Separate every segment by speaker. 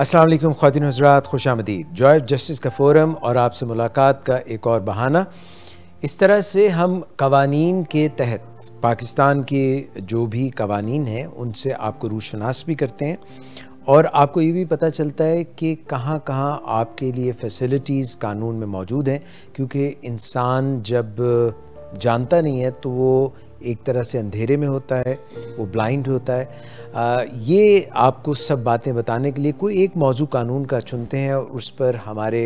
Speaker 1: अस्सलाम वालेकुम ख़वातीन हज़रात, खुशामदीद। जॉय ऑफ जस्टिस का फ़ोरम और आपसे मुलाकात का एक और बहाना। इस तरह से हम कवानीन के तहत पाकिस्तान के जो भी कवानीन हैं उनसे आपको रूशनास भी करते हैं और आपको ये भी पता चलता है कि कहाँ कहाँ आपके लिए फ़ैसिलिटीज़ कानून में मौजूद हैं, क्योंकि इंसान जब जानता नहीं है तो वो एक तरह से अंधेरे में होता है, वो ब्लाइंड होता है। ये आपको सब बातें बताने के लिए कोई एक मौजू कानून का चुनते हैं और उस पर हमारे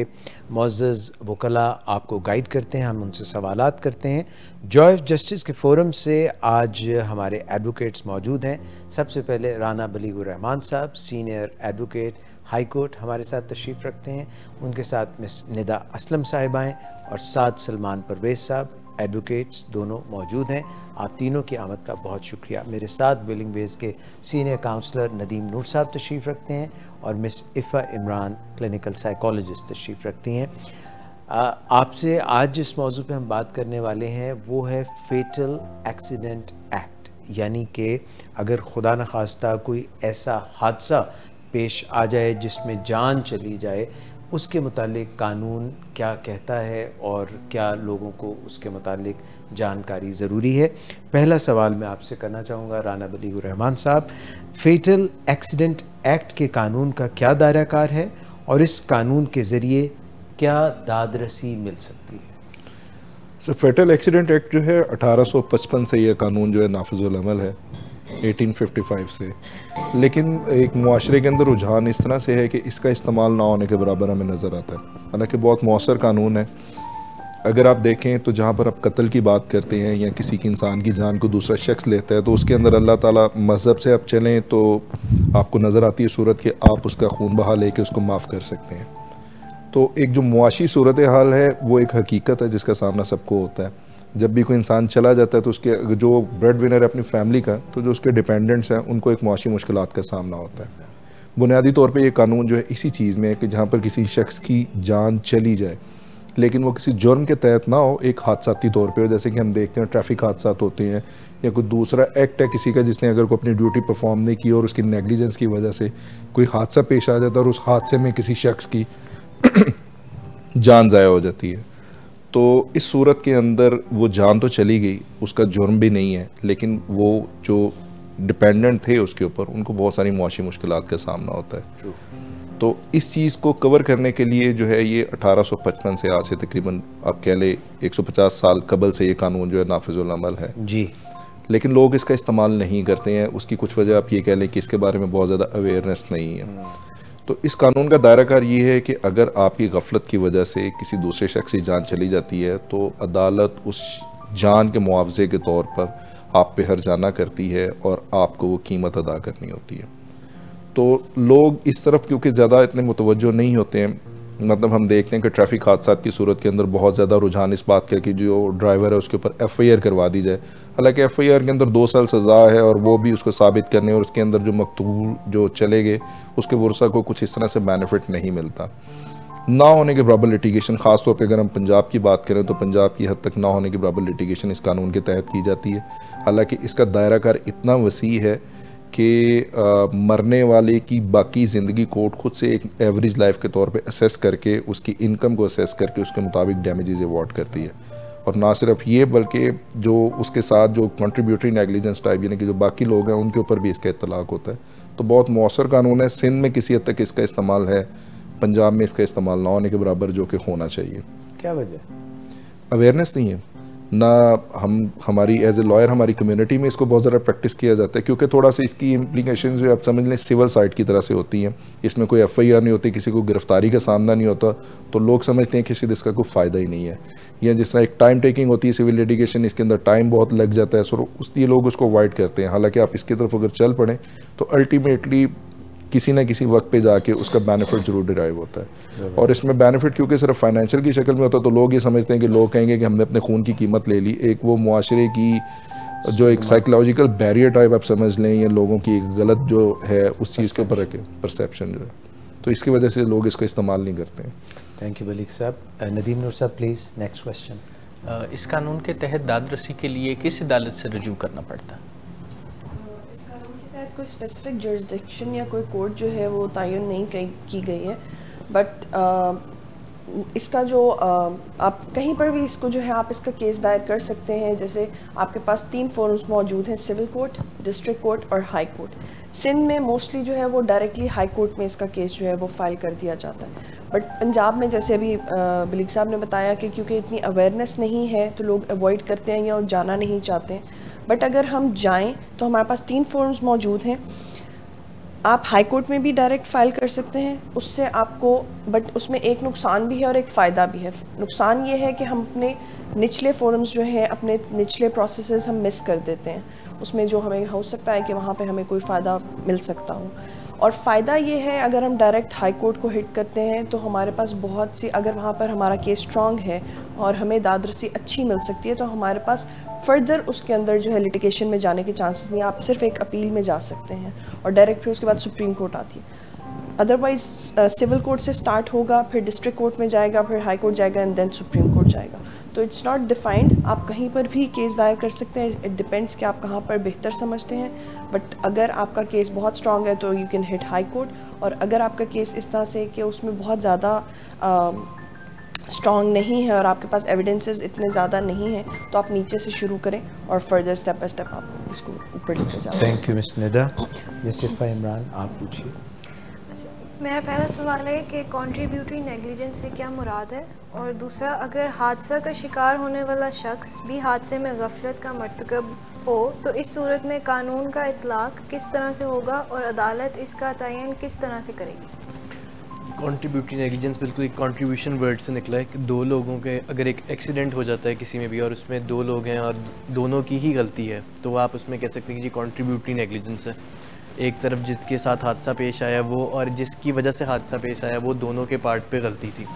Speaker 1: मुअज़्ज़ज़ वकला आपको गाइड करते हैं, हम उनसे सवालात करते हैं। जॉय ऑफ जस्टिस के फ़ोरम से आज हमारे एडवोकेट्स मौजूद हैं। सबसे पहले राना बलीगुर रहमान साहब, सीनियर एडवोकेट हाई कोर्ट, हमारे साथ तशरीफ़ रखते हैं। उनके साथ मिस निदा असलम साहिबा हैं और साथ सलमान परवेज़ साहब, एडवोकेट्स दोनों मौजूद हैं। आप तीनों की आमद का बहुत शुक्रिया। मेरे साथ विलिंग वेज के सीनियर काउंसलर नदीम नूर साहब तशरीफ़ रखते हैं और मिस इफ़ा इमरान क्लिनिकल साइकोलॉजिस्ट तशरीफ़ रखती हैं। आपसे आज जिस मौजू पे हम बात करने वाले हैं वो है फेटल एक्सीडेंट एक्ट, यानी कि अगर खुदा न खास्ता कोई ऐसा हादसा पेश आ जाए जिसमें जान चली जाए, उसके मुतालिक कानून क्या कहता है और क्या लोगों को उसके मुतालिक जानकारी ज़रूरी है। पहला सवाल मैं आपसे करना चाहूँगा राना बलीगुर रहमान साहब, फेटल एक्सीडेंट एक्ट के कानून का क्या दायरा कार है और इस कानून के ज़रिए क्या दादरसी मिल सकती है?
Speaker 2: फेटल एक्सीडेंट एक्ट जो है 1855 से यह कानून जो है नाफिजुल अमल है, 1855 से। लेकिन एक मुआशरे के अंदर रुझान इस तरह से है कि इसका इस्तेमाल ना होने के बराबर हमें नज़र आता है। हालांकि बहुत मौसर कानून है। अगर आप देखें तो जहाँ पर आप कत्ल की बात करते हैं या किसी की इंसान की जान को दूसरा शख्स लेता है तो उसके अंदर अल्लाह ताला मज़हब से आप चलें तो आपको नज़र आती है सूरत कि आप उसका खून बहा लेके उसको माफ़ कर सकते हैं। तो एक जो मुआशी सूरत हाल है वो एक हकीकत है जिसका सामना सबको होता है। जब भी कोई इंसान चला जाता है तो उसके जो ब्रेड विनर है अपनी फैमिली का, तो जो उसके डिपेंडेंट्स हैं उनको एक मुआशी मुश्किलात का सामना होता है। बुनियादी तौर पे ये कानून जो है इसी चीज़ में है कि जहाँ पर किसी शख्स की जान चली जाए लेकिन वो किसी जुर्म के तहत ना हो, एक हादसाती तौर पे हो। जैसे कि हम देखते हैं ट्रैफिक हादसात होते हैं या कोई दूसरा एक्ट है किसी का जिसने अगर को अपनी ड्यूटी परफॉर्म नहीं की और उसकी नेग्लिजेंस की वजह से कोई हादसा पेश आ जाता है और उस हादसे में किसी शख्स की जान ज़ाया हो जाती है, तो इस सूरत के अंदर वो जान तो चली गई, उसका जुर्म भी नहीं है, लेकिन वो जो डिपेंडेंट थे उसके ऊपर उनको बहुत सारी मुआशी मुश्किलात का सामना होता है। तो इस चीज़ को कवर करने के लिए जो है ये 1855 से आज से तकरीबन आप कह लें 150 साल कबल से ये कानून जो है नाफिजुल अमल है जी। लेकिन लोग इसका इस्तेमाल नहीं करते हैं। उसकी कुछ वजह आप ये कह लें कि इसके बारे में बहुत ज़्यादा अवेयरनेस नहीं है। तो इस कानून का दायरा कार ये है कि अगर आपकी गफलत की वजह से किसी दूसरे शख्स की जान चली जाती है तो अदालत उस जान के मुआवजे के तौर पर आप पे हर्जाना करती है और आपको वो कीमत अदा करनी होती है। तो लोग इस तरफ क्योंकि ज़्यादा इतने मुतवज्जो नहीं होते हैं, मतलब हम देखते हैं कि ट्रैफिक हादसात की सूरत के अंदर बहुत ज़्यादा रुझान इस बात का कि जो ड्राइवर है उसके ऊपर FIR करवा दी जाए। हालांकि FIR के अंदर 2 साल सज़ा है और वो भी उसको साबित करने और उसके अंदर जो मकतूल जो चले गए उसके वर्सा को कुछ इस तरह से बेनिफिट नहीं मिलता। ना होने के बराबर लिटिगेशन, ख़ास तौर पे अगर हम पंजाब की बात करें तो पंजाब की हद तक ना होने के बराबर लिटिगेशन इस कानून के तहत की जाती है। हालाँकि इसका दायरा कार इतना वसी है कि मरने वाले की बाकी ज़िंदगी कोर्ट खुद से एक एवरेज लाइफ के तौर पे असेस करके उसकी इनकम को असेस करके उसके मुताबिक डैमेजेस अवार्ड करती है। और ना सिर्फ ये बल्कि जो उसके साथ जो कंट्रीब्यूटरी नेग्लिजेंस टाइप यानी कि जो बाकी लोग हैं उनके ऊपर भी इसका इत्तलाक होता है। तो बहुत मौसर कानून है। सिंध में किसी हद तक इसका इस्तेमाल है, पंजाब में इसका इस्तेमाल ना होने के बराबर जो कि होना चाहिए।
Speaker 1: क्या वजह?
Speaker 2: अवेयरनेस नहीं है ना। हमारी एज ए लॉयर हमारी कम्युनिटी में इसको बहुत ज़्यादा प्रैक्टिस किया जाता है क्योंकि थोड़ा सा इसकी इम्प्लीकेशन जो आप समझ लें सिविल साइड की तरह से होती हैं। इसमें कोई FIR नहीं होती, किसी को गिरफ्तारी का सामना नहीं होता, तो लोग समझते हैं कि शायद इसका कोई फ़ायदा ही नहीं है। या जिस तरह एक टाइम टेकिंग होती है सिविल लिटिगेशन, इसके अंदर टाइम बहुत लग जाता है, सो उसलिए लोग उसको अवॉइड करते हैं। हालाँकि आप इसकी तरफ अगर चल पड़ें तो अल्टीमेटली किसी न किसी वक्त पे जाके उसका बेनिफिट ज़रूर डिराइव होता है। और इसमें बेनिफिट क्योंकि सिर्फ फाइनेंशियल की शक्ल में होता है तो लोग ये समझते हैं कि लोग कहेंगे कि हमने अपने खून की कीमत ले ली। एक वो मुआशरे की जो एक साइकोलॉजिकल बैरियर टाइप आप समझ लें या लोगों की एक गलत जो है उस चीज़ के ऊपर रखे परसेप्शन जो है, तो इसकी वजह से लोग इसका इस्तेमाल नहीं करते हैं।
Speaker 1: थैंक यू बलीग साहब। नदीम नूर साहब प्लीज़ नेक्स्ट क्वेश्चन।
Speaker 3: इस कानून के तहत दादरसी के लिए किस अदालत से रजू करना पड़ता है?
Speaker 4: इस कानून के तहत
Speaker 3: कोई स्पेसिफिक जुरिस्डिक्शन या कोई कोर्ट जो है वो तयन नहीं की गई है, बट इसका जो आप कहीं पर भी इसको जो है आप इसका केस दायर कर सकते हैं। जैसे आपके पास 3 फोरम्स मौजूद हैं, सिविल कोर्ट, डिस्ट्रिक्ट कोर्ट और हाई कोर्ट। सिंध में मोस्टली जो है वो डायरेक्टली हाई कोर्ट में इसका केस जो है वो फाइल कर दिया जाता है, बट पंजाब में जैसे अभी बिलीग साहब ने बताया कि क्योंकि इतनी अवेयरनेस नहीं है तो लोग अवॉइड करते हैं या जाना नहीं चाहते हैं। बट अगर हम जाएं तो हमारे पास 3 फोरम्स मौजूद हैं। आप हाई कोर्ट में भी डायरेक्ट फ़ाइल कर सकते हैं, उससे आपको, बट उसमें एक नुकसान भी है और एक फ़ायदा भी है। नुकसान ये है कि हम अपने निचले फोरम्स जो हैं, अपने निचले प्रोसेसेस हम मिस कर देते हैं, उसमें जो हमें हो सकता है कि वहाँ पे हमें कोई फ़ायदा मिल सकता हो। और फ़ायदा ये है अगर हम डायरेक्ट हाई कोर्ट को हिट करते हैं तो हमारे पास बहुत सी, अगर वहाँ पर हमारा केस स्ट्रॉन्ग है और हमें दादरसी अच्छी मिल सकती है तो हमारे पास फर्दर उसके अंदर जो है लिटिगेशन में जाने के चांसेस नहीं। आप सिर्फ एक अपील में जा सकते हैं और डायरेक्ट फिर उसके बाद सुप्रीम कोर्ट आती है। अदरवाइज सिविल कोर्ट से स्टार्ट होगा, फिर डिस्ट्रिक्ट कोर्ट में जाएगा, फिर हाई कोर्ट जाएगा एंड देन सुप्रीम कोर्ट जाएगा। तो इट्स नॉट डिफाइंड, आप कहीं पर भी केस दायर कर सकते हैं। इट डिपेंड्स कि आप कहाँ पर बेहतर समझते हैं। बट अगर आपका केस बहुत स्ट्रॉन्ग है तो you can hit high court, और अगर आपका केस इस तरह से कि उसमें बहुत ज़्यादा स्ट्रॉन्ग नहीं है और आपके पास एविडेंसेस इतने ज़्यादा नहीं हैं तो आप नीचे से शुरू करें और फर्दर स्टेप बाय स्टेप आप इसको ऊपर लेकर जाएं।
Speaker 1: Thank you miss Nida. Yasifa Imran, आप पूछिए।
Speaker 4: मेरा पहला सवाल है कि कंट्रीब्यूटरी नेग्लिजेंस से क्या मुराद है, और दूसरा, अगर हादसा का शिकार होने वाला शख्स भी हादसे में गफलत का मर्तकब हो तो इस सूरत में कानून का इतलाक किस तरह से होगा और अदालत इसका तयन किस तरह से करेगी?
Speaker 5: कंट्रीब्यूटरी नेग्लिजेंस बिल्कुल एक कंट्रीब्यूशन वर्ड से निकला है कि 2 लोगों के अगर एक एक्सीडेंट हो जाता है किसी में भी और उसमें 2 लोग हैं और दोनों की ही गलती है तो आप उसमें कह सकते हैं कि जी कंट्रीब्यूटरी नेग्लिजेंस है। एक तरफ जिसके साथ हादसा पेश आया वो और जिसकी वजह से हादसा पेश आया वो दोनों के पार्ट पे गलती थी।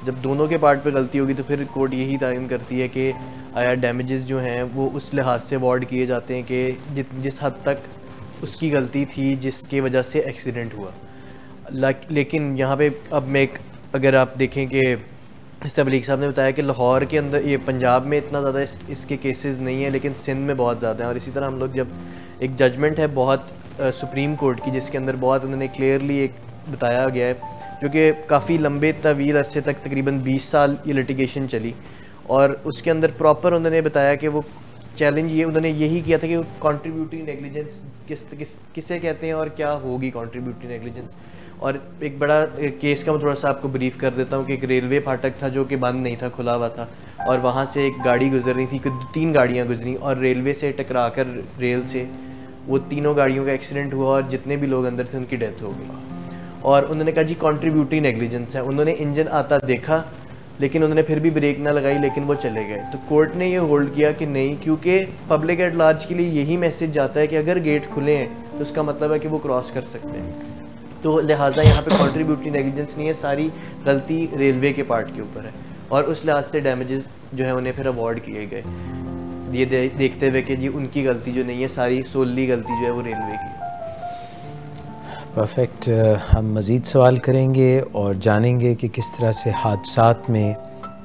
Speaker 5: जब दोनों के पार्ट पे गलती होगी तो फिर कोर्ट यही तयन करती है कि आया डैमेजेस जो हैं वो उस लिहाज से अवॉर्ड किए जाते हैं कि जिस हद तक उसकी गलती थी जिसकी वजह से एक्सीडेंट हुआ। लेकिन यहाँ पे अब मैं अगर आप देखें कि इस तबलीग साहब ने बताया कि लाहौर के अंदर, ये पंजाब में इतना ज़्यादा इसके केसेस नहीं है लेकिन सिंध में बहुत ज़्यादा हैं। और इसी तरह हम लोग जब एक जजमेंट है बहुत सुप्रीम कोर्ट की जिसके अंदर बहुत उन्होंने क्लियरली एक बताया गया है जो कि काफ़ी लंबे तवील अरसे तक तकरीबन 20 साल ये लिटिगेशन चली और उसके अंदर प्रॉपर उन्होंने बताया कि वो चैलेंज ये उन्होंने यही किया था कि कंट्रीब्यूटरी नेग्लिजेंस किसे कहते हैं और क्या होगी कंट्रीब्यूटरी नेग्लिजेंस। और एक बड़ा केस का मैं थोड़ा सा आपको ब्रीफ कर देता हूँ कि एक रेलवे फाटक था जो कि बंद नहीं था, खुला हुआ था और वहाँ से एक गाड़ी गुजर रही थी, 3 गाड़ियाँ गुजरी और रेलवे से टकरा कर रेल से वो तीनों गाड़ियों का एक्सीडेंट हुआ और जितने भी लोग अंदर थे उनकी डेथ हो गई। और उन्होंने कहा जी कंट्रीब्यूटरी नेग्लिजेंस है। उन्होंने इंजन आता देखा लेकिन उन्होंने फिर भी ब्रेक ना लगाई लेकिन वो चले गए। तो कोर्ट ने ये होल्ड किया कि नहीं, क्योंकि पब्लिक एट लार्ज के लिए यही मैसेज जाता है कि अगर गेट खुले हैं तो उसका मतलब है कि वो क्रॉस कर सकते हैं। तो लिहाजा यहाँ पे कंट्रीब्यूटरी नेग्लिजेंस नहीं है, सारी गलती रेलवे के पार्ट के ऊपर है और उस लिहाज से डैमेजेस जो है उन्हें फिर अवॉर्ड किए गए, ये देखते हुए कि जी उनकी गलती जो नहीं है, सारी सोली गलती जो है वो रेलवे की।
Speaker 1: परफेक्ट। हम मज़ीद सवाल करेंगे और जानेंगे कि किस तरह से हादसात में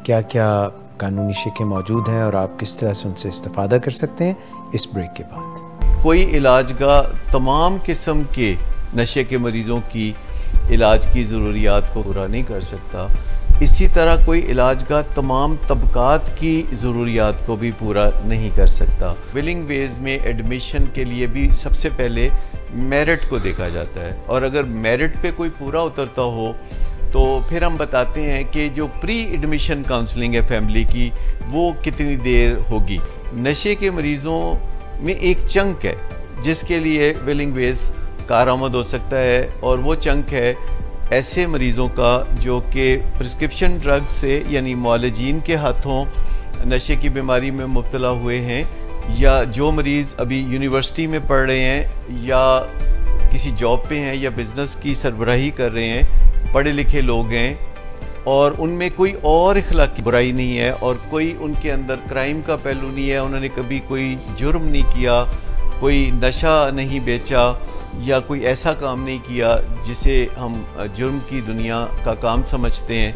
Speaker 1: क्या क्या कानूनी शिकें मौजूद हैं और आप किस तरह से उनसे इस्तेफादा कर सकते हैं इस ब्रेक के बाद।
Speaker 6: कोई इलाज का तमाम किस्म के नशे के मरीज़ों की इलाज की ज़रूरियात को पूरा नहीं कर सकता, इसी तरह कोई इलाज का तमाम तबकात की ज़रूरियात को भी पूरा नहीं कर सकता। विलिंग वेज में एडमिशन के लिए भी सबसे पहले मेरिट को देखा जाता है और अगर मेरिट पे कोई पूरा उतरता हो तो फिर हम बताते हैं कि जो प्री एडमिशन काउंसलिंग है फैमिली की वो कितनी देर होगी। नशे के मरीज़ों में एक चंक है जिसके लिए विलिंग वेज कारआमद हो सकता है और वो चंक है ऐसे मरीज़ों का जो कि प्रिस्क्रिप्शन ड्रग्स से यानी मुआलजीन के हाथों नशे की बीमारी में मुब्तला हुए हैं, या जो मरीज़ अभी यूनिवर्सिटी में पढ़ रहे हैं या किसी जॉब पे हैं या बिज़नेस की सरबराही कर रहे हैं, पढ़े लिखे लोग हैं और उनमें कोई और इखलाकी बुराई नहीं है और कोई उनके अंदर क्राइम का पहलू नहीं है, उन्होंने कभी कोई जुर्म नहीं किया, कोई नशा नहीं बेचा या कोई ऐसा काम नहीं किया जिसे हम जुर्म की दुनिया का काम समझते हैं।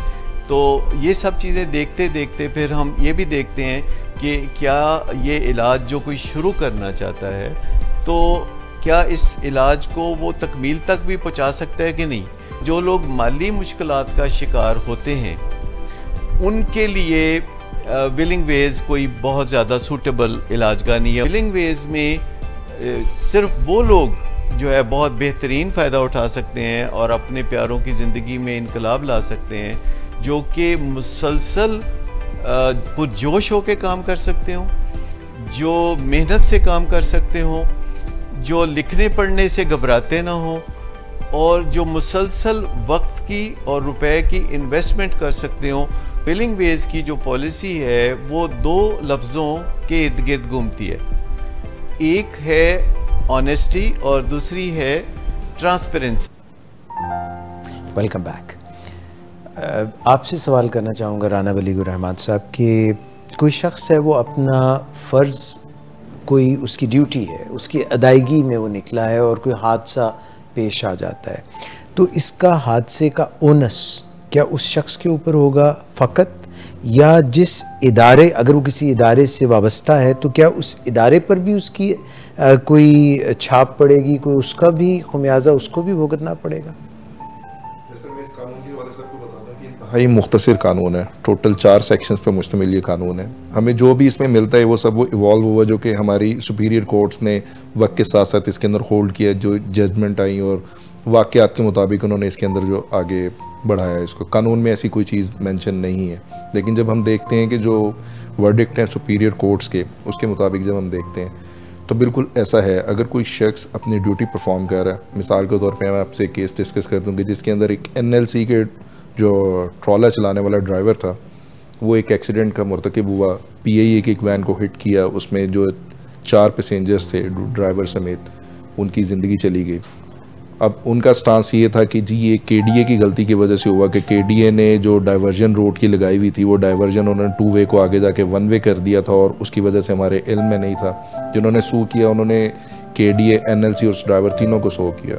Speaker 6: तो ये सब चीज़ें देखते देखते फिर हम ये भी देखते हैं कि क्या ये इलाज जो कोई शुरू करना चाहता है तो क्या इस इलाज को वो तकमील तक भी पहुंचा सकता है कि नहीं। जो लोग माली मुश्किलात का शिकार होते हैं उनके लिए विलिंग वेज कोई बहुत ज़्यादा सूटेबल इलाज का नहीं है। विलिंग वेज में सिर्फ वो लोग जो है बहुत बेहतरीन फ़ायदा उठा सकते हैं और अपने प्यारों की ज़िंदगी में इनकलाब ला सकते हैं, जो कि मुसलसल पुरजोश होकर काम कर सकते हों, जो मेहनत से काम कर सकते हों, जो लिखने पढ़ने से घबराते ना हों और जो मुसलसल वक्त की और रुपए की इन्वेस्टमेंट कर सकते हों। विलिंग वेज की जो पॉलिसी है वो दो लफ्ज़ों के इर्द गिर्द घूमती है, एक है ऑनेस्टी और दूसरी है ट्रांसपेरेंसी।
Speaker 1: Welcome back. आपसे सवाल करना चाहूँगा राना वली रहमान साहब कि कोई शख्स है वो अपना फ़र्ज़, कोई उसकी ड्यूटी है, उसकी अदायगी में वो निकला है और कोई हादसा पेश आ जाता है, तो इसका हादसे का ओनस क्या उस शख्स के ऊपर होगा फ़कत, या जिस इदारे, अगर वो किसी इदारे से वाबस्ता है तो क्या उस इदारे पर भी उसकी कोई छाप पड़ेगी, कोई उसका भी खुमियाजा उसको भी भुगतना पड़ेगा?
Speaker 2: हाई मुख्तसर कानून है, टोटल 4 सेक्शंस पे मुश्तमिल ये कानून है। हमें जो भी इसमें मिलता है वो सब वो इवॉल्व हुआ जो कि हमारी सुपीरियर कोर्ट्स ने वक्त के साथ साथ इसके अंदर होल्ड किया, जो जजमेंट आई और वाक़यात के मुताबिक उन्होंने इसके अंदर जो आगे बढ़ाया है। इसको कानून में ऐसी कोई चीज़ मेंशन नहीं है, लेकिन जब हम देखते हैं कि जो वर्डिक्ट हैं सुपीरियर कोर्ट्स के, उसके मुताबिक जब हम देखते हैं तो बिल्कुल ऐसा है। अगर कोई शख्स अपनी ड्यूटी परफॉर्म कर रहा है, मिसाल के तौर पे मैं आपसे केस डिस्कस कर दूँगी जिसके अंदर एक NLC के जो ट्रॉला चलाने वाला ड्राइवर था वो एक एक्सीडेंट का मुर्तकिब हुआ, PIA की एक वैन को हिट किया, उसमें जो 4 पैसेंजर्स थे ड्राइवर समेत, उनकी ज़िंदगी चली गई। अब उनका स्टांस ये था कि जी ये KDA की गलती की वजह से हुआ कि KDA ने जो डाइवर्जन रोड की लगाई हुई थी वो डाइवर्जन उन्होंने 2 वे को आगे जाके 1 वे कर दिया था और उसकी वजह से हमारे इल्म में नहीं था। जिन्होंने सू किया उन्होंने KDA, NLC और ड्राइवर तीनों को सू किया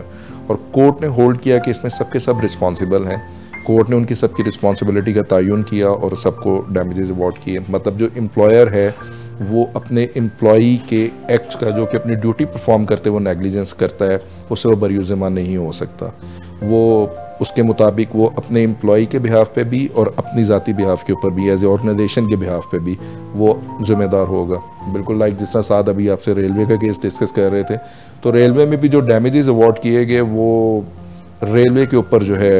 Speaker 2: और कोर्ट ने होल्ड किया कि इसमें सबके सब रिस्पॉन्सिबल हैं। कोर्ट ने उनकी सबकी रिस्पॉन्सिबिलिटी का तयन किया और सबको डैमेजेस अवार्ड किए। मतलब जो एम्प्लॉयर है वो अपने एम्प्लॉई के एक्ट का, जो कि अपनी ड्यूटी परफॉर्म करते वो नेग्लिजेंस करता है, उससे वो बरियुज़िम्मा नहीं हो सकता। वो उसके मुताबिक वो अपने एम्प्लॉई के बिहाफ पे भी और अपनी ज़ाती बिहाफ के ऊपर भी, एज ए ऑर्गेनाइजेशन के बिहाफ पे भी वो ज़िम्मेदार होगा। बिल्कुल लाइक जिस तरह साथ अभी आपसे रेलवे का केस डिस्कस कर रहे थे, तो रेलवे में भी जो डैमेजेस अवार्ड किए गए वो रेलवे के ऊपर जो है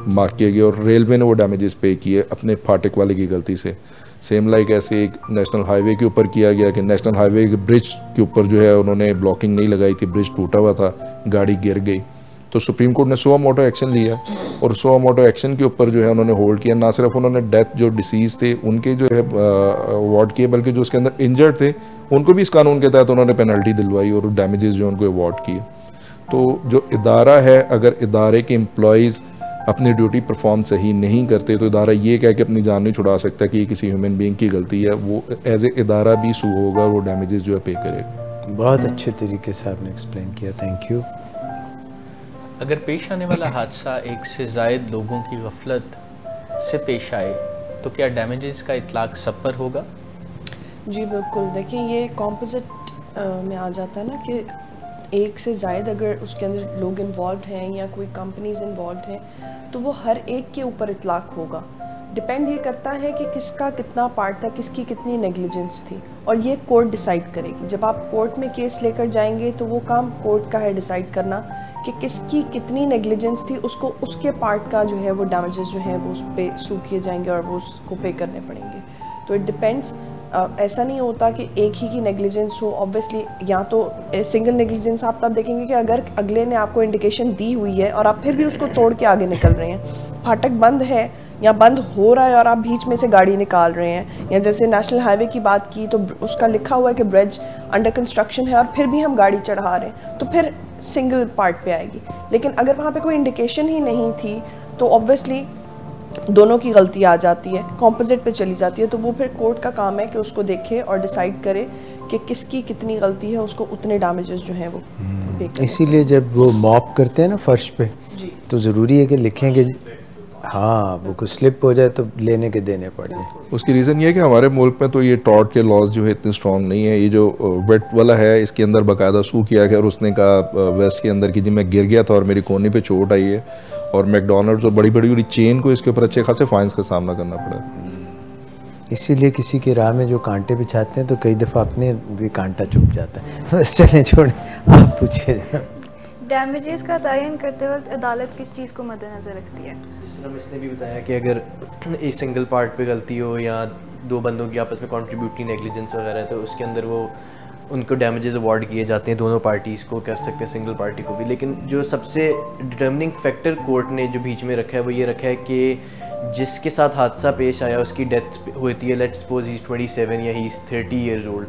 Speaker 2: मार्क किए गए और रेलवे ने वो डैमेजेस पे किए अपने फाटक वाले की गलती से। सेम लाइक ऐसे एक नेशनल हाईवे के ऊपर किया गया कि नेशनल हाईवे के ब्रिज के ऊपर जो है उन्होंने ब्लॉकिंग नहीं लगाई थी, ब्रिज टूटा हुआ था, गाड़ी गिर गई, तो सुप्रीम कोर्ट ने सो मोटो एक्शन लिया और सो मोटो एक्शन के ऊपर जो है उन्होंने होल्ड किया। ना सिर्फ उन्होंने डेथ जो डिसीज थे उनके जो है अवार्ड किए, बल्कि जो उसके अंदर इंजर्ड थे उनको भी इस कानून के तहत उन्होंने पेनल्टी दिलवाई और डैमेजेस जो उनको अवार्ड किए। तो जो इदारा है, अगर इदारे के एम्प्लॉयज़ अपनी ड्यूटी परफॉर्म सही नहीं करते तो इदारा ये कह के अपनी जान नहीं छुड़ा सकता कि ये किसी ह्यूमन बीइंग की गलती है, वो एज ए इदारा भी सू होगा, वो डैमेजेस जो है पे करेगा।
Speaker 1: बहुत अच्छे तरीके से आपने एक्सप्लेन किया, थैंक यू।
Speaker 7: अगर पेश आने वाला हादसा एक से ज़ायद लोगों की गफलत से पेश आए तो क्या डैमेजेस का इतलाक सब पर होगा?
Speaker 3: जी बिल्कुल, देखिए ये कॉम्पोजिट में आ जाता है ना कि एक से ज़ायद अगर उसके अंदर लोग इन्वॉल्व हैं या कोई कंपनीज इन्वॉल्व हैं तो वो हर एक के ऊपर इतलाक होगा। डिपेंड ये करता है कि किसका कितना पार्ट था, किसकी कितनी नेग्लिजेंस थी, और ये कोर्ट डिसाइड करेगी। जब आप कोर्ट में केस लेकर जाएंगे तो वो काम कोर्ट का है डिसाइड करना कि किसकी कितनी नेग्लिजेंस थी, उसको उसके पार्ट का जो है वो डैमेजेस जो है वो उस पर सू किए जाएंगे और वो उसको पे करने पड़ेंगे। तो इट डिपेंड्स। ऐसा नहीं होता कि एक ही की नेग्लिजेंस हो। ऑब्वियसली या तो सिंगल नेग्लिजेंस आप तब देखेंगे कि अगर अगले ने आपको इंडिकेशन दी हुई है और आप फिर भी उसको तोड़ के आगे निकल रहे हैं, फाटक बंद है या बंद हो रहा है और आप बीच में से गाड़ी निकाल रहे हैं, या जैसे नेशनल हाईवे की बात की तो उसका लिखा हुआ है कि ब्रिज अंडर कंस्ट्रक्शन है और फिर भी हम गाड़ी चढ़ा रहे हैं, तो फिर सिंगल पार्ट पे आएगी। लेकिन अगर वहाँ पे कोई इंडिकेशन ही नहीं थी तो ऑब्वियसली दोनों की गलती आ जाती है, कॉम्पोजिट पे चली जाती है। तो वो फिर कोर्ट का काम है कि उसको देखे और डिसाइड करे कि किसकी कितनी गलती है, उसको उतने डैमेजेस जो हैं वो पे करें।
Speaker 1: इसीलिए जब वो मॉप करते हैं ना फर्श पे, तो ज़रूरी है कि लिखें कि हाँ, वो कुछ स्लिप हो जाए तो लेने के देने पड़े।
Speaker 2: उसकी रीज़न ये है कि हमारे मुल्क में तो ये टॉर्ट के लॉज जो है इतने स्ट्रॉन्ग नहीं है। ये जो वेट वाला है इसके अंदर बाकायदा सू किया गया और उसने कहा वेस्ट के अंदर कि जी मैं गिर गया था और मेरी कोहनी पे चोट आई है, और मैकडोनल्ड्स और बड़ी बड़ी चेन को इसके ऊपर अच्छे खासे फाइन्स का सामना करना पड़ा।
Speaker 1: इसीलिए किसी की राह में जो कांटे बिछाते हैं तो कई दफ़ा अपने भी कांटा चुभ जाता है। बस चलें, छोड़ें, आप पूछिए।
Speaker 4: डैमेजेस का तयन करते वक्त अदालत किस चीज़ को मद्देनज़र रखती है?
Speaker 5: जिस तरह इसने भी बताया कि अगर एक सिंगल पार्ट पे गलती हो या दो बंदों की आपस में कॉन्ट्रीब्यूटरी नेग्लिजेंस वगैरह है, तो उसके अंदर वो उनको डैमेजेस अवार्ड किए जाते हैं, दोनों पार्टीज़ को कर सकते हैं, सिंगल पार्टी को भी। लेकिन जो सबसे डिटर्मिनिंग फैक्टर कोर्ट ने जो बीच में रखा है वो ये रखा है कि जिसके साथ हादसा पेश आया उसकी डेथ होती है, लेट्स सपोज ही इज़ 27 या ही इज़ 30 ईयर्स ओल्ड,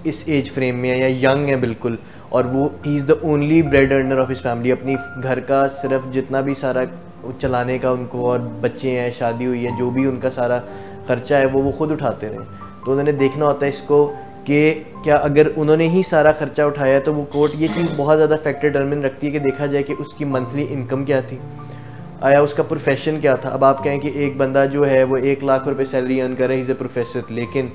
Speaker 5: इस एज फ्रेम में या यंग है बिल्कुल, और वो he is the only bread earner of his family, अपनी घर का सिर्फ जितना भी सारा चलाने का उनको, और बच्चे हैं, शादी हुई है, जो भी उनका सारा खर्चा है वो खुद उठाते रहे। तो उन्होंने देखना होता है इसको कि क्या अगर उन्होंने ही सारा खर्चा उठाया है तो वो कोर्ट ये चीज़ बहुत ज़्यादा फैक्टर डिटरमिन रखती है कि देखा जाए कि उसकी मंथली इनकम क्या थी, आया उसका प्रोफेशन क्या था। अब आप कहें कि एक बंदा जो है वो 1 लाख रुपए सैलरी अर्न करे, इज़ ए प्रोफेसर, लेकिन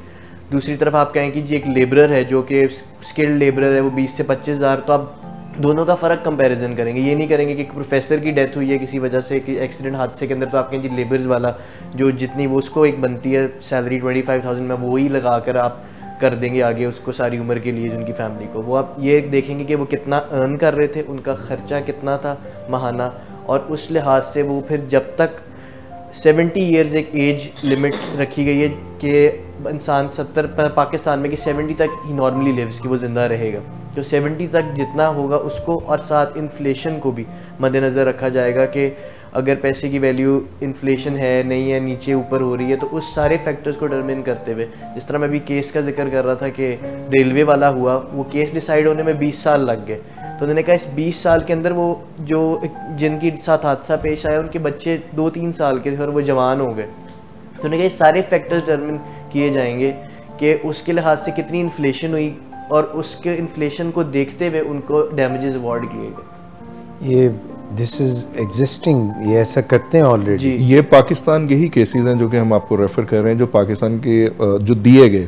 Speaker 5: दूसरी तरफ आप कहें कि जी एक लेबरर है जो कि स्किल्ड लेबरर है, वो 20 से 25 हज़ार, तो आप दोनों का फ़र्क कंपैरिजन करेंगे। ये नहीं करेंगे कि प्रोफेसर की डेथ हुई है किसी वजह से, कि एक्सीडेंट हादसे के अंदर, तो आप कहें जी लेबर्स वाला जो जितनी वो उसको एक बनती है सैलरी 25,000 में, वो ही लगा कर आप कर देंगे आगे उसको सारी उम्र के लिए उनकी फैमिली को। वो आप ये देखेंगे कि वो कितना अर्न कर रहे थे, उनका ख़र्चा कितना था माहाना, और उस लिहाज से वो फिर जब तक 70 ईयर्स एक एज लिमिट रखी गई है कि इंसान 70 पाकिस्तान में कि 70 तक ही नॉर्मली लिव्स कि वो ज़िंदा रहेगा, तो 70 तक जितना होगा उसको, और साथ इन्फ्लेशन को भी मद्देनज़र रखा जाएगा कि अगर पैसे की वैल्यू इन्फ्लेशन है नहीं है, नीचे ऊपर हो रही है, तो उस सारे फैक्टर्स को डिटरमिन करते हुए, जिस तरह मैं अभी केस का जिक्र कर रहा था कि रेलवे वाला हुआ, वो केस डिसाइड होने में 20 साल लग गए। तो उन्होंने कहा इस 20 साल के अंदर वो जो जिनकी साथ हादसा पेश आया उनके बच्चे 2-3 साल के थे और वो जवान हो गए। तो उन्होंने कहा ये सारे फैक्टर्स डिटरमिन किए जाएंगे कि उसके लिहाज से कितनी इन्फ्लेशन हुई, और उसके इन्फ्लेशन को देखते हुए उनको डैमेजेस अवार्ड किए गए।
Speaker 1: ये दिस इज एग्जिस्टिंग, ये ऐसा करते हैं ऑलरेडी।
Speaker 2: ये पाकिस्तान के ही केसेस हैं जो कि हम आपको रेफर कर रहे हैं, जो पाकिस्तान के जो दिए गए,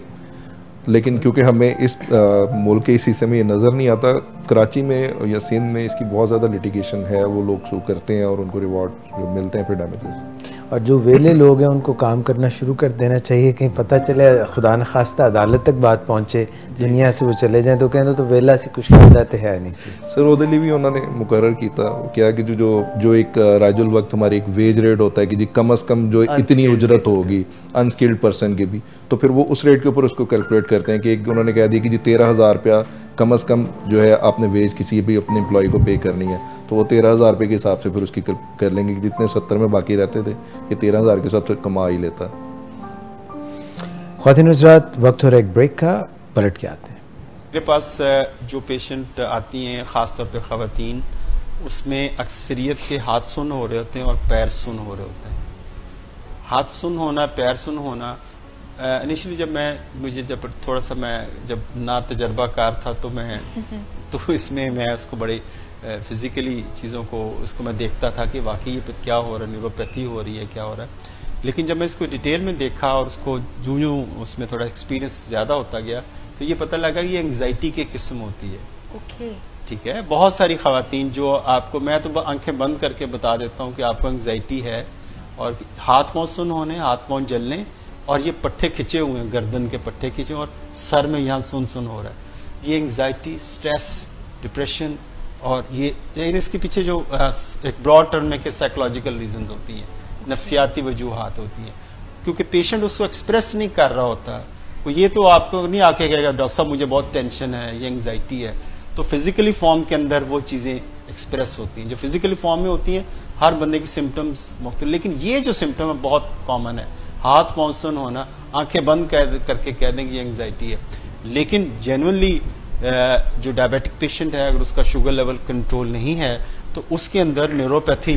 Speaker 2: लेकिन क्योंकि हमें इस मुल्क के इस हिस्से में ये नज़र नहीं आता, कराची में या सिंध में इसकी बहुत ज़्यादा लिटिगेशन है, वो लोग सू करते हैं और उनको रिवॉर्ड जो मिलते हैं फिर डैमेजेस।
Speaker 1: और जो वेले लोग हैं उनको काम करना शुरू कर देना चाहिए, कहीं पता चले खुदा न खास्ता अदालत तक बात पहुँचे, दुनिया से वो चले जाएं तो कहना तो वेला से कुछ करता तो है नहीं सी।
Speaker 2: सर ओदली भी उन्होंने मुकर्रर किया क्या कि जो एक राजुल वक्त हमारी एक वेज रेट होता है कि जी कम अज़ कम जो इतनी उजरत होगी अनस्किल्ड पर्सन की भी, तो फिर वो उस रेट के ऊपर उसको कैलकुलेट करते हैं कि एक उन्होंने कह दिया कि जी 13,000 रुपया कम अज़ कम जो है आपने वेज किसी भी अपने एम्प्लॉय को पे करनी है, तो वो 13,000 रुपये के हिसाब से फिर उसकी कर लेंगे कि जितने 70 में बाकी रहते थे ये 13,000 के हिसाब से कमा ही लेता।
Speaker 1: ख्वातीन हज़रात, वक्त हो रहा है एक ब्रेक का, पलट के आते हैं।
Speaker 8: मेरे पास जो पेशेंट आती हैं ख़ासतौर पर ख़वातीन, उसमें अक्सरियत के हाथ सुन हो रहे होते हैं और पैर सुन हो रहे होते हैं। हाथ सुन होना, पैर सुन होना, इनिशियली जब थोड़ा सा मैं जब ना तजर्बाकार था तो इसमें मैं उसको बड़े फिज़िकली चीज़ों को उसको मैं देखता था कि वाकई ये क्या हो रहा है, न्यूरोपैथी हो रही है, क्या हो रहा है। लेकिन जब मैं इसको डिटेल में देखा और उसको यूँ उसमें थोड़ा एक्सपीरियंस ज़्यादा होता गया तो ये पता लगा कि ये एंग्जाइटी की किस्म होती है।
Speaker 4: ओके,
Speaker 8: ठीक है। बहुत सारी ख़वातीन जो आपको, मैं तो आंखें बंद करके बता देता हूँ कि आपको एंग्जाइटी है, और हाथ पाँव सुन होने, हाथ पाँव जलने, और ये पट्टे खिंचे हुए हैं, गर्दन के पट्टे खिंचे, और सर में यहाँ सुन हो रहा है। ये एंग्जाइटी, स्ट्रेस, डिप्रेशन, और ये इसके पीछे जो एक ब्रॉड टर्म में के साइकोलॉजिकल रीजंस होती हैं, नफ्सियाती वजूहात होती हैं, क्योंकि पेशेंट उसको एक्सप्रेस नहीं कर रहा होता। ये तो आपको नहीं आके कहेगा डॉक्टर साहब मुझे बहुत टेंशन है, ये एंग्जाइटी है, तो फिजिकली फॉर्म के अंदर वो चीज़ें एक्सप्रेस होती हैं। जो फिजिकली फॉर्म में होती हैं हर बंदे की सिम्टम्स मुख्तलिफ, लेकिन ये जो सिम्टम है बहुत कॉमन है, हाथ पाँव सुन होना, आंखें बंद करके कह दें कि ये एंग्जाइटी है। लेकिन जेन्युइनली जो डायबिटिक पेशेंट है, अगर उसका शुगर लेवल कंट्रोल नहीं है तो उसके अंदर न्यूरोपैथी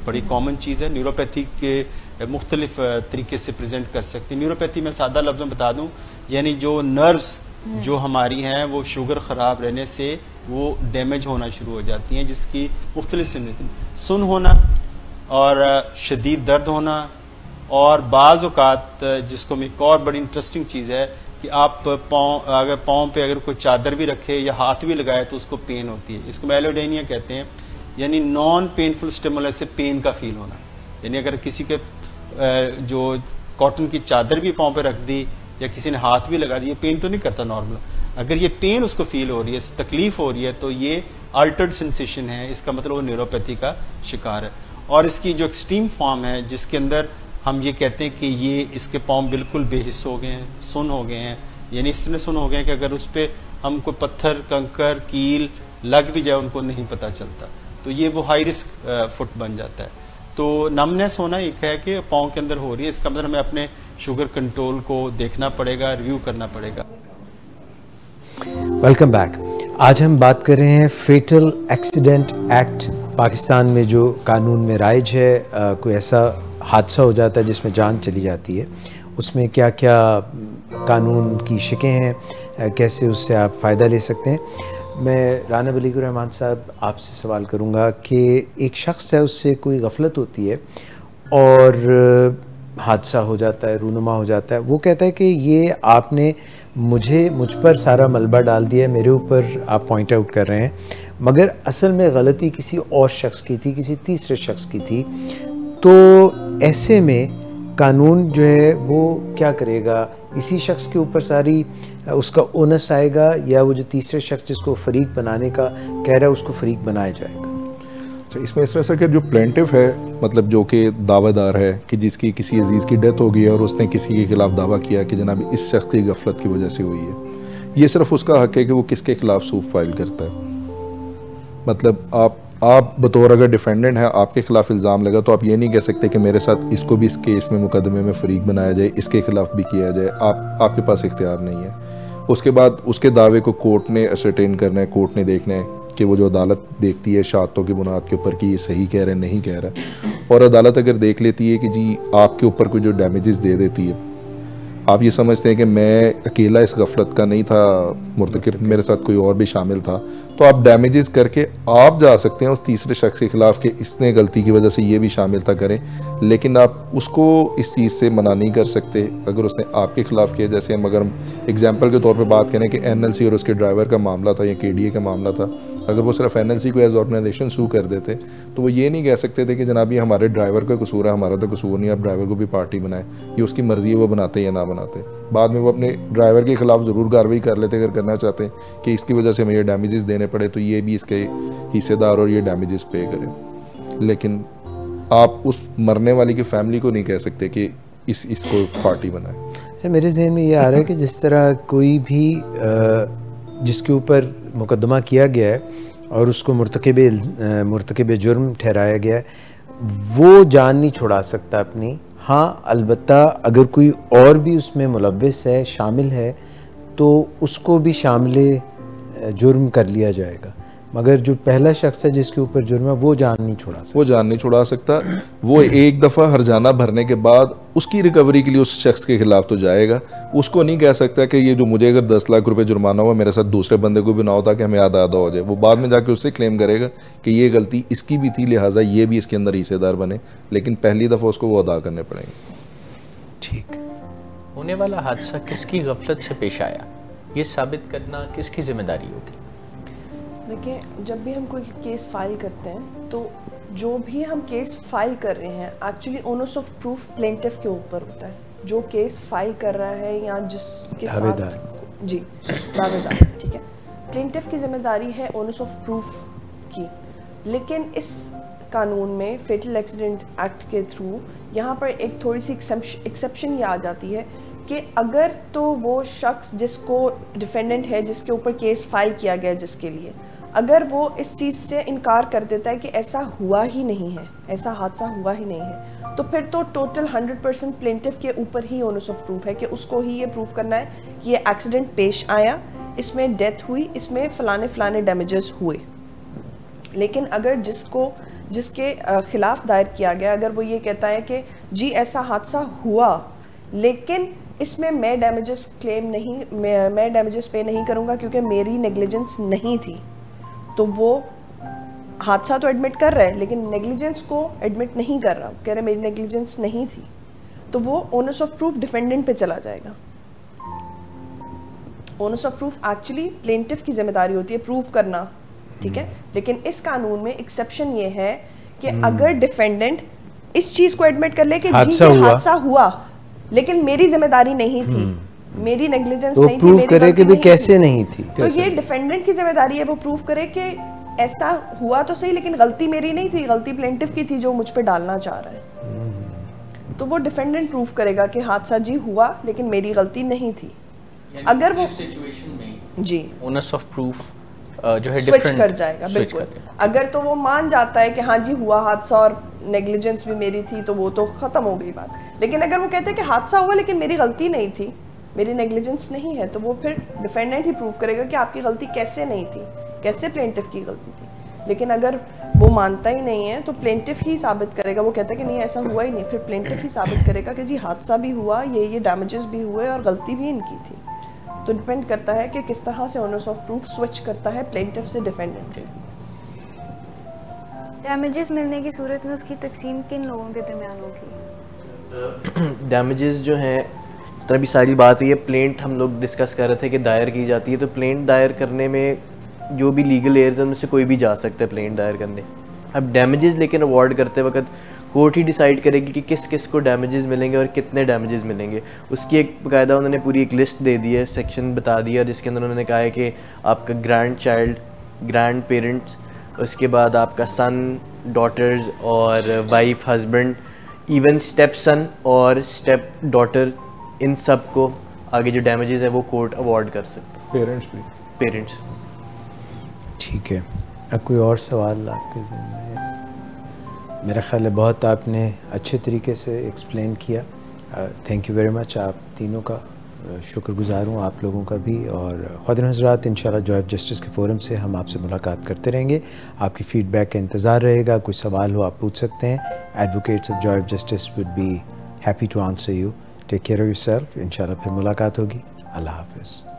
Speaker 8: बड़ी कॉमन चीज़ है। न्यूरोपैथी के मुख्तलिफ तरीके से प्रेजेंट कर सकते हैं। न्यूरोपैथी में सादा लफ्ज़ में बता दूं, यानी जो नर्व्स जो हमारी हैं वो शुगर ख़राब रहने से वो डैमेज होना शुरू हो जाती हैं, जिसकी मुख्तलिफ सुन होना, और शदीद दर्द होना, और बाज़ औक़ात जिसको में एक और बड़ी इंटरेस्टिंग चीज़ है कि आप पाँव पे अगर कोई चादर भी रखे या हाथ भी लगाए तो उसको पेन होती है। इसको मेलोडेनिया कहते हैं, यानी नॉन पेनफुल स्टिमुलस से पेन का फील होना। यानी अगर किसी के जो कॉटन की चादर भी पाँव पे रख दी या किसी ने हाथ भी लगा दी, ये पेन तो नहीं करता नॉर्मल। अगर ये पेन उसको फील हो रही है, तकलीफ हो रही है, तो ये अल्टर्ड सेंसेशन है, इसका मतलब वो न्यूरोपैथी का शिकार है। और इसकी जो एक्सट्रीम फॉर्म है जिसके अंदर हम ये कहते हैं कि ये इसके पाँव बिल्कुल बेहिस हो गए हैं, सुन हो गए हैं, यानी इस तरह सुन हो गए हैं कि अगर उस पर हम कोई पत्थर, कंकर, कील लग भी जाए उनको नहीं पता चलता। तो ये वो हाई रिस्क फुट बन जाता है। तो नमनेस होना एक है कि पाँव के अंदर हो रही है, इसका मतलब हमें अपने शुगर कंट्रोल को देखना पड़ेगा, रिव्यू करना पड़ेगा।
Speaker 1: Welcome back. आज हम बात कर रहे हैं फेटल एक्सीडेंट एक्ट। पाकिस्तान में जो कानून में राइज है, कोई ऐसा हादसा हो जाता है जिसमें जान चली जाती है, उसमें क्या क्या कानून की शिकें हैं, कैसे उससे आप फ़ायदा ले सकते हैं। मैं राना वलीकुर रहमान साहब आपसे सवाल करूंगा कि एक शख्स है, उससे कोई गफलत होती है और हादसा हो जाता है, रूनुमा हो जाता है, वो कहता है कि ये आपने मुझ पर सारा मलबा डाल दिया, मेरे ऊपर आप पॉइंट आउट कर रहे हैं, मगर असल में गलती किसी और शख्स की थी, किसी तीसरे शख्स की थी। तो ऐसे में कानून जो है वो क्या करेगा? इसी शख्स के ऊपर सारी उसका ओनस आएगा, या वो जो तीसरे शख्स जिसको फरीक बनाने का कह रहा है उसको फरीक बनाया जाएगा?
Speaker 2: अच्छा, इसमें इस तरह से कि जो प्लेंटिफ है, मतलब जो कि दावेदार है कि जिसकी किसी अजीज़ की डेथ हो गई है और उसने किसी के खिलाफ दावा किया कि जनाब इस शख्स की गफलत की वजह से हुई है, ये सिर्फ उसका हक है कि वो किसके खिलाफ सूट फाइल करता है। मतलब आप बतौर अगर डिफेंडेंट है, आपके खिलाफ इल्ज़ाम लगा, तो आप ये नहीं कह सकते कि मेरे साथ इसको भी इस केस में मुकदमे में फरीक बनाया जाए, इसके खिलाफ भी किया जाए। आपके पास इख्तियार नहीं है। उसके बाद उसके दावे को कोर्ट ने असरटेन करना है, कोर्ट ने देखना है कि वो जो अदालत देखती है शहादतों की बुनियाद के ऊपर कि ये सही कह रहे हैं, नहीं कह रहा है, और अदालत अगर देख लेती है कि जी आपके ऊपर कोई जो डैमेजेस दे देती है, आप ये समझते हैं कि मैं अकेला इस गफलत का नहीं था मुर्तकिब, मेरे साथ कोई और भी शामिल था, तो आप डैमेजेस करके आप जा सकते हैं उस तीसरे शख्स के खिलाफ कि इसने गलती की वजह से ये भी शामिल था करें, लेकिन आप उसको इस चीज़ से मना नहीं कर सकते अगर उसने आपके खिलाफ किया। जैसे हम अगर एग्जाम्पल के तौर पर बात करें कि NLC और उसके ड्राइवर का मामला था या KDA का मामला था, अगर वो सिर्फ NLC को एज ऑर्गेनाइजेशन सू कर देते तो वो ये नहीं कह सकते थे कि जनाब ये हमारे ड्राइवर का कसूर है, हमारा तो कसूर नहीं, आप ड्राइवर को भी पार्टी बनाएं, ये उसकी मर्जी है, वो बनाते या ना बनाते। बाद में वो अपने ड्राइवर के खिलाफ ज़रूर कार्रवाई कर लेते अगर करना चाहते हैं कि इसकी वजह से हमें ये डैमेजेस देने पड़े, तो ये भी इसके हिस्सेदार और ये डैमेजेस पे करें। लेकिन आप उस मरने वाली की फैमिली को नहीं कह सकते कि इसको पार्टी बनाए।
Speaker 1: मेरे जहन में ये आ रहा है कि जिस तरह कोई भी जिसके ऊपर मुकदमा किया गया है और उसको मुर्तकिब जुर्म ठहराया गया है, वो जान नहीं छुड़ा सकता अपनी। हाँ, अलबत्ता अगर कोई और भी उसमें मुलव्विस है, शामिल है, तो उसको भी शामिल जुर्म कर लिया जाएगा, मगर जो पहला शख्स है जिसके ऊपर जुर्म है वो जान नहीं छुड़ा सकता।
Speaker 2: वो जान नहीं छुड़ा सकता। वो एक दफ़ा हरजाना भरने के बाद उसकी रिकवरी के लिए उस शख्स के खिलाफ तो जाएगा, उसको नहीं कह सकता कि ये जो मुझे अगर 10 लाख रुपए जुर्माना हुआ मेरे साथ दूसरे बंदे को भी ना होता कि हमें आधा आधा हो जाए। वो बाद में जाके उससे क्लेम करेगा कि ये गलती इसकी भी थी, लिहाजा ये भी इसके अंदर हिस्सेदार बने, लेकिन पहली दफ़ा उसको वो अदा करने पड़ेंगे।
Speaker 1: ठीक।
Speaker 7: होने वाला हादसा किसकी गफलत से पेश आया, ये साबित करना किसकी जिम्मेदारी होगी?
Speaker 3: देखिए, जब भी हम कोई केस फाइल करते हैं तो जो भी हम केस फाइल कर रहे हैं actually onus of proof plaintiff के ऊपर होता है। जो केस फाइल कर रहा है या जिसके साथ जी दावेदार, ठीक है, प्लेंटिफ की जिम्मेदारी है ओनस ऑफ प्रूफ की। लेकिन इस कानून में फेटल एक्सीडेंट एक्ट के थ्रू यहाँ पर एक थोड़ी सी एक्सेप्शन ये आ जाती है कि अगर तो वो शख्स जिसको डिफेंडेंट है, जिसके ऊपर केस फाइल किया गया जिसके लिए, अगर वो इस चीज़ से इनकार कर देता है कि ऐसा हुआ ही नहीं है, ऐसा हादसा हुआ ही नहीं है, तो फिर तो टोटल 100% प्लेंटिफ के ऊपर ही ओनस ऑफ प्रूफ है कि उसको ही ये प्रूफ करना है कि ये एक्सीडेंट पेश आया, इसमें डेथ हुई, इसमें फलाने डैमेजेस हुए। लेकिन अगर जिसके खिलाफ दायर किया गया, अगर वो ये कहता है कि जी ऐसा हादसा हुआ लेकिन इसमें मैं डैमेजेस पे नहीं करूँगा क्योंकि मेरी नेग्लिजेंस नहीं थी, तो वो हादसा तो एडमिट कर रहा है लेकिन नेग्लिजेंस को एडमिट नहीं कर रहा, कह रहे मेरी नेग्लिजेंस नहीं थी, तो वो ओनस ऑफ प्रूफ डिफेंडेंट पे चला जाएगा। Onus of proof actually plaintiff की जिम्मेदारी होती है प्रूफ करना, ठीक है, लेकिन इस कानून में एक्सेप्शन ये है कि अगर डिफेंडेंट इस चीज को एडमिट कर ले कि जी ये हादसा हुआ लेकिन मेरी जिम्मेदारी नहीं थी, मेरी नेग्लिजेंस नहीं थी, मेरी
Speaker 1: करे कि भी कैसे नहीं थी,
Speaker 3: तो ये डिफेंडेंट की जिम्मेदारी है वो प्रूव करे कि ऐसा हुआ तो सही लेकिन गलती मेरी नहीं थी, गलती प्लेंटिफ की थी जो मुझ पे डालना चाह रहा है। तो वो डिफेंडेंट प्रूव करेगा कि हादसा जी हुआ लेकिन मेरी गलती नहीं थी। अगर वो
Speaker 7: सिचुएशन में
Speaker 3: जी
Speaker 7: ओनस ऑफ प्रूफ जो है
Speaker 3: स्विच कर जाएगा, बिल्कुल। अगर तो वो मान जाता है कि हाँ जी हुआ हादसा और नेग्लिजेंस भी मेरी थी तो वो तो खत्म हो गई बात, लेकिन अगर वो कहते हैं कि हादसा हुआ लेकिन मेरी गलती नहीं थी, मेरी नेग्लिजेंस नहीं है, तो वो फिर डिफेंडेंट ही प्रूव करेगा कि आपकी गलती कैसे नहीं थी, कैसे प्लेंटिफ की गलती थी। लेकिन अगर वो मानता ही नहीं है तो प्लेंटिफ ही साबित करेगा, वो कहता है कि नहीं ऐसा हुआ ही नहीं, फिर प्लेंटिफ ही साबित करेगा कि जी हादसा भी हुआ, ये डैमेजेस भी हुए और गलती भी इनकी थी। तो डिपेंड करता है कि किस तरह से ओनर्स ऑफ प्रूफ स्विच करता है प्लेंटिफ से डिफेंडेंट के।
Speaker 4: डैमेजेस मिलने की सूरत में उसकी तकसीम किन लोगों के दरमियान होगी?
Speaker 5: डैमेजेस जो हैं इस तरह भी सारी बात हुई है, प्लेंट हम लोग डिस्कस कर रहे थे कि दायर की जाती है, तो प्लेंट दायर करने में जो भी लीगल एयर्स हैं उनमें से कोई भी जा सकता है प्लेंट दायर करने। अब डैमेजेस लेकिन अवॉर्ड करते वक्त कोर्ट ही डिसाइड करेगी कि किस किस को डैमेजेस मिलेंगे और कितने डैमेजेस मिलेंगे। उसकी एक बाकायदा उन्होंने पूरी एक लिस्ट दे दी है, सेक्शन बता दिया, जिसके अंदर उन्होंने कहा है कि आपका ग्रैंड चाइल्ड, ग्रैंड पेरेंट्स, उसके बाद आपका सन, डॉटर्स और वाइफ, हस्बैंड, इवन स्टेप सन और स्टेप डॉटर, इन सब को आगे जो डैमेजेस है वो कोर्ट अवॉर्ड कर सकता है।
Speaker 2: पेरेंट्स भी,
Speaker 5: पेरेंट्स।
Speaker 1: ठीक है, अब कोई और सवाल आपके ज़हन में है? मेरा ख्याल है बहुत आपने अच्छे तरीके से एक्सप्लेन किया। थैंक यू वेरी मच, आप तीनों का शुक्रगुजार हूँ, आप लोगों का भी। और ख़वातीन हज़रात, इंशाल्लाह जॉय ऑफ जस्टिस के फोरम से हम आपसे मुलाकात करते रहेंगे, आपकी फ़ीडबैक का इंतज़ार रहेगा, कोई सवाल हो आप पूछ सकते हैं। Advocates of joy of justice would be happy to answer you. Take care of yourself, इंशाल्लाह फिर मुलाकात होगी। अल्लाह हाफ़िज़।